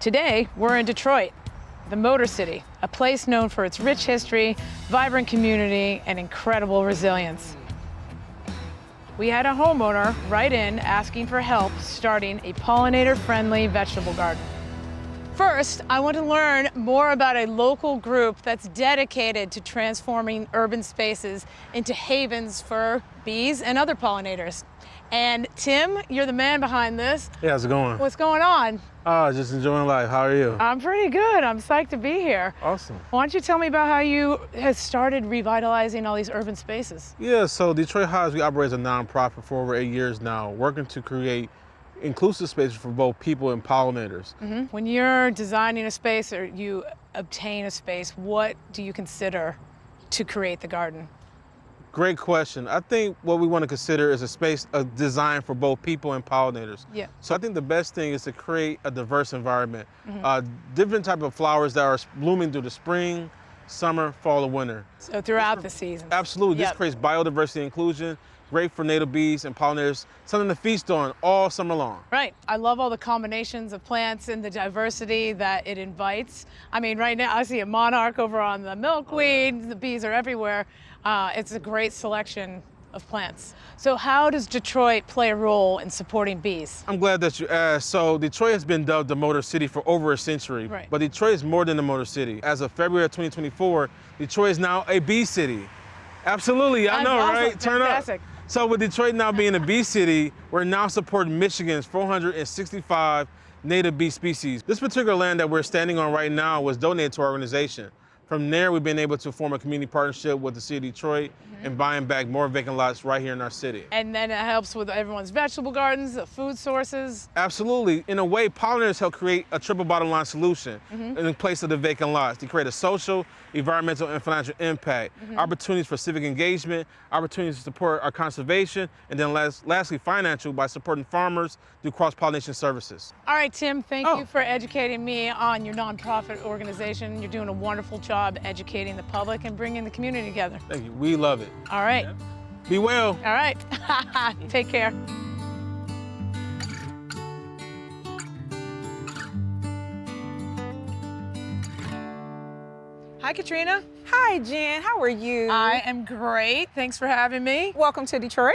Today, we're in Detroit, the Motor City, a place known for its rich history, vibrant community, and incredible resilience. We had a homeowner write in asking for help starting a pollinator-friendly vegetable garden. First, I want to learn more about a local group that's dedicated to transforming urban spaces into havens for bees and other pollinators. And Tim, you're the man behind this. Hey, how's it going? What's going on? Just enjoying life. How are you? I'm pretty good. I'm psyched to be here. Awesome. Why don't you tell me about how you have started revitalizing all these urban spaces? Yeah, so Detroit Hives, we operate as a nonprofit for over 8 years now, working to create inclusive spaces for both people and pollinators. Mm-hmm. When you're designing a space or you obtain a space, what do you consider to create the garden? Great question. I think what we want to consider is a space designed for both people and pollinators. Yeah. So I think the best thing is to create a diverse environment. Different type of flowers that are blooming through the spring, summer, fall, and winter. So throughout the season. Absolutely. Yep. This creates biodiversity and inclusion, great for native bees and pollinators, something to feast on all summer long. Right. I love all the combinations of plants and the diversity that it invites. I mean, right now I see a monarch over on the milkweed. The bees are everywhere. It's a great selection of plants. So how does Detroit play a role in supporting bees? I'm glad that you asked. So Detroit has been dubbed the Motor City for over a century, Right. But Detroit is more than the Motor City. As of February of 2024, Detroit is now a bee city. Absolutely, I That's know, awesome. right? Turn Fantastic. up. So with Detroit now being a bee city, we're now supporting Michigan's 465 native bee species. This particular land that we're standing on right now was donated to our organization. From there, we've been able to form a community partnership with the city of Detroit and buying back more vacant lots right here in our city. And then it helps with everyone's vegetable gardens, the food sources. Absolutely. In a way, pollinators help create a triple bottom line solution in place of the vacant lots. They create a social, environmental, and financial impact, opportunities for civic engagement, opportunities to support our conservation, and then lastly, financial by supporting farmers through cross-pollination services. All right, Tim, thank you for educating me on your nonprofit organization. You're doing a wonderful job educating the public and bringing the community together. Thank you. We love it. All right. Be well. All right. Take care. Hi, Katrina. Hi, Jen. How are you? I am great. Thanks for having me. Welcome to Detroit.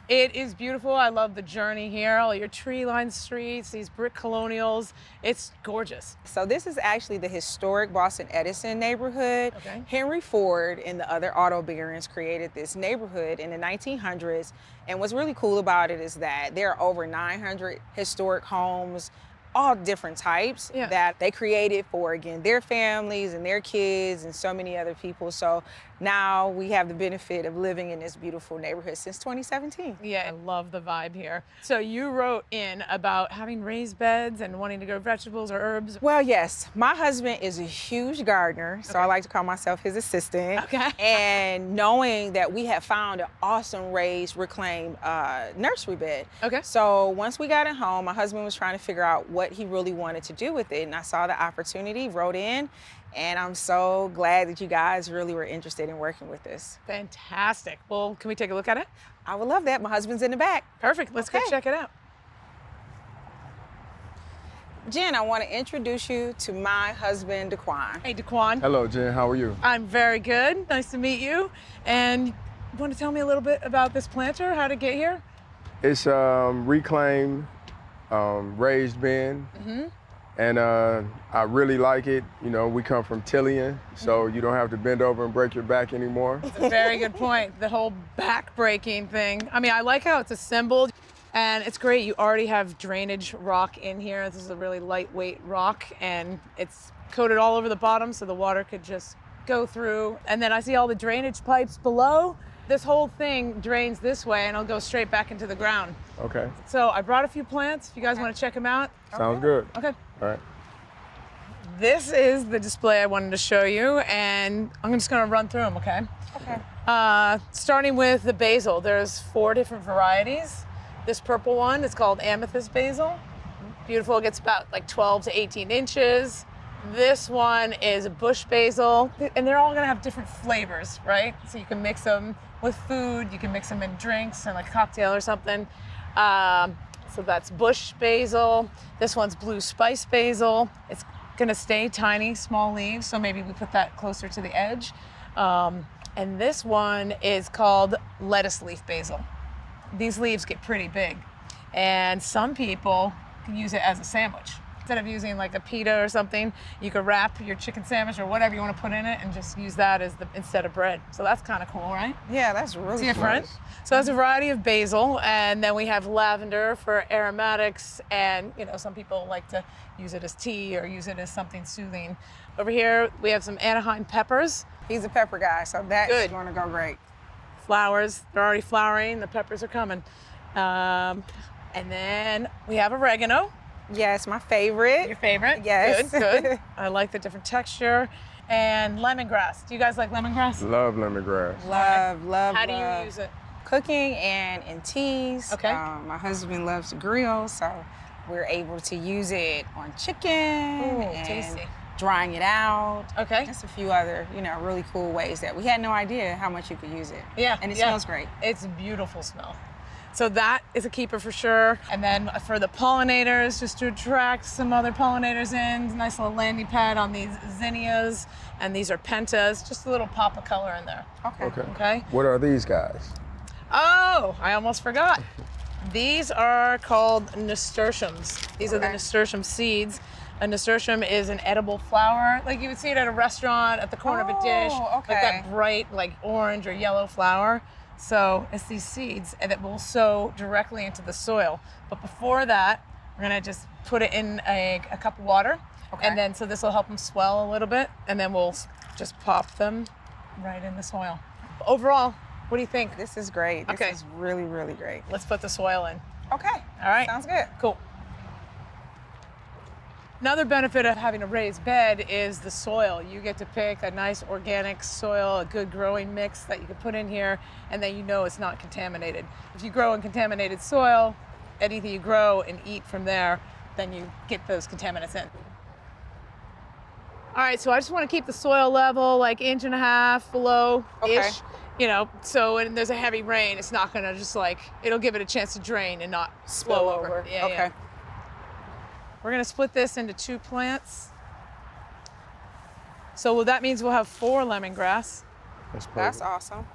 It is beautiful. I love the journey here, all your tree-lined streets, these brick colonials. It's gorgeous. So this is actually the historic Boston Edison neighborhood. Okay. Henry Ford and the other auto barons created this neighborhood in the 1900s. And what's really cool about it is that there are over 900 historic homes, all different types that they created for, again, their families and their kids and so many other people. So now we have the benefit of living in this beautiful neighborhood since 2017. Yeah, I love the vibe here. So you wrote in about having raised beds and wanting to grow vegetables or herbs. Well, yes, my husband is a huge gardener, so I like to call myself his assistant. Okay. And knowing that we had found an awesome raised, reclaimed nursery bed. Okay. So once we got it home, my husband was trying to figure out what he really wanted to do with it, and I saw the opportunity, wrote in, and I'm so glad that you guys really were interested in working with this. Fantastic. Well, can we take a look at it? I would love that. My husband's in the back. Perfect. Let's go check it out. Jen, I want to introduce you to my husband, Daquan. Hey, Daquan. Hello, Jen. How are you? I'm very good. Nice to meet you. And you want to tell me a little bit about this planter, how to get here? It's reclaimed, raised bin, and I really like it. You know, we come from Tillian, so you don't have to bend over and break your back anymore. That's a very good point. The whole back breaking thing. I mean, I like how it's assembled, and it's great. You already have drainage rock in here. This is a really lightweight rock, and it's coated all over the bottom so the water could just go through. And then I see all the drainage pipes below. This whole thing drains this way and it'll go straight back into the ground. Okay. So I brought a few plants if you guys want to check them out. Sounds good. Okay. All right. This is the display I wanted to show you, and I'm just gonna run through them, okay? Okay. Starting with the basil, there's 4 different varieties. This purple one is called amethyst basil. Beautiful, it gets about like 12 to 18 inches. This one is a bush basil, and they're all gonna have different flavors, right? So you can mix them with food, you can mix them in drinks and like a cocktail or something. So that's bush basil. This one's blue spice basil. It's gonna stay tiny, small leaves, so maybe we put that closer to the edge. And this one is called lettuce leaf basil. These leaves get pretty big, and some people can use it as a sandwich. Instead of using like a pita or something, you could wrap your chicken sandwich or whatever you want to put in it and just use that as instead of bread. So that's kind of cool, right? Yeah, that's really different. cool. So that's a variety of basil, and then we have lavender for aromatics, and some people like to use it as tea or use it as something soothing. Over here we have some Anaheim peppers. He's a pepper guy, so that's going to go great. Flowers, they're already flowering, the peppers are coming. And then we have oregano. Yes, my favorite. Your favorite? Yes. Good. I like the different texture. And lemongrass. Do you guys like lemongrass? Love lemongrass. Love. How do you use it? Cooking and in teas. Okay. My husband loves to grill, so we're able to use it on chicken. Ooh, and tasty. Drying it out. Okay. Just a few other, really cool ways that we had no idea how much you could use it. Yeah. And it smells great. It's a beautiful smell. So that is a keeper for sure. And then for the pollinators, just to attract some other pollinators in, nice little landing pad on these zinnias, and these are pentas, just a little pop of color in there. Okay. What are these guys? Oh, I almost forgot. These are called nasturtiums. These are the nasturtium seeds. A nasturtium is an edible flower, like you would see it at a restaurant at the corner of a dish, like that bright, like orange or yellow flower. So it's these seeds that will sow directly into the soil. But before that, we're gonna just put it in a cup of water. And then, so this will help them swell a little bit, and then we'll just pop them right in the soil. Overall, what do you think? This is great. This is really, really great. Let's put the soil in. Okay. All right. Sounds good. Cool. Another benefit of having a raised bed is the soil. You get to pick a nice organic soil, a good growing mix that you can put in here, and then it's not contaminated. If you grow in contaminated soil, anything you grow and eat from there, then you get those contaminants in. All right, so I just want to keep the soil level like 1.5 inches below-ish. So when there's a heavy rain, it's not gonna just it'll give it a chance to drain and not spill over. Yeah. We're gonna split this into 2 plants. So that means we'll have 4 lemongrass. That's perfect. That's awesome.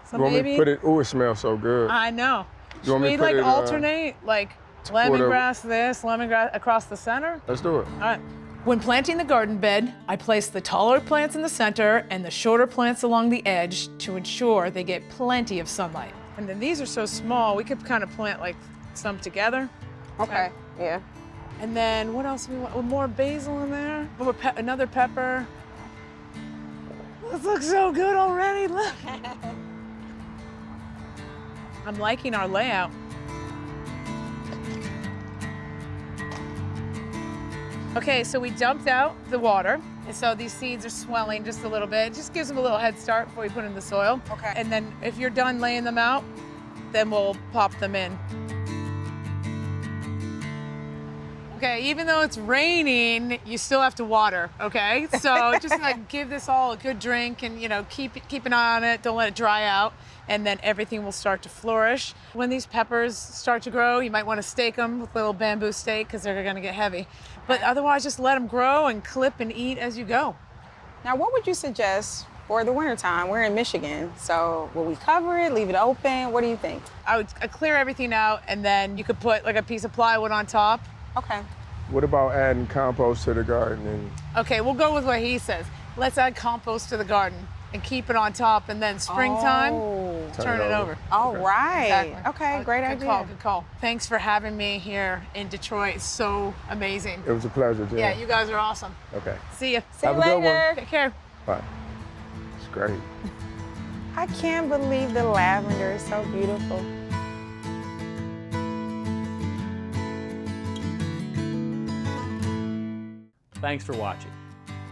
So you want maybe, me to put it? Oh, it smells so good. I know. You want Should me we to put it, alternate lemongrass this, lemongrass across the center? Let's do it. All right. When planting the garden bed, I place the taller plants in the center and the shorter plants along the edge to ensure they get plenty of sunlight. And then these are so small, we could kind of plant some together. Okay. Yeah. And then what else do we want? More basil in there. Another pepper. This looks so good already, look. I'm liking our layout. Okay, so we dumped out the water. And so these seeds are swelling just a little bit. It just gives them a little head start before we put in the soil. Okay. And then if you're done laying them out, then we'll pop them in. Okay, even though it's raining, you still have to water, okay? So just give this all a good drink and keep an eye on it, don't let it dry out, and then everything will start to flourish. When these peppers start to grow, you might want to stake them with a little bamboo stake because they're gonna get heavy. But otherwise, just let them grow and clip and eat as you go. Now, what would you suggest for the wintertime? We're in Michigan, so will we cover it, leave it open? What do you think? I'd clear everything out, and then you could put a piece of plywood on top. Okay. What about adding compost to the garden? Okay, we'll go with what he says. Let's add compost to the garden and keep it on top, and then springtime, turn it over. All right. Exactly. Okay, great idea. Good call. Thanks for having me here in Detroit. It's so amazing. It was a pleasure, Jen. Yeah, you guys are awesome. Okay. See ya. See you Have a good one. later. Take care. Bye. It's great. I can't believe the lavender is so beautiful. Thanks for watching.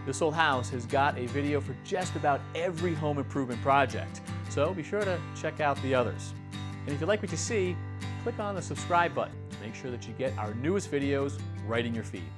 This Old House has got a video for just about every home improvement project, so be sure to check out the others. And if you like what you see, click on the subscribe button to make sure that you get our newest videos right in your feed.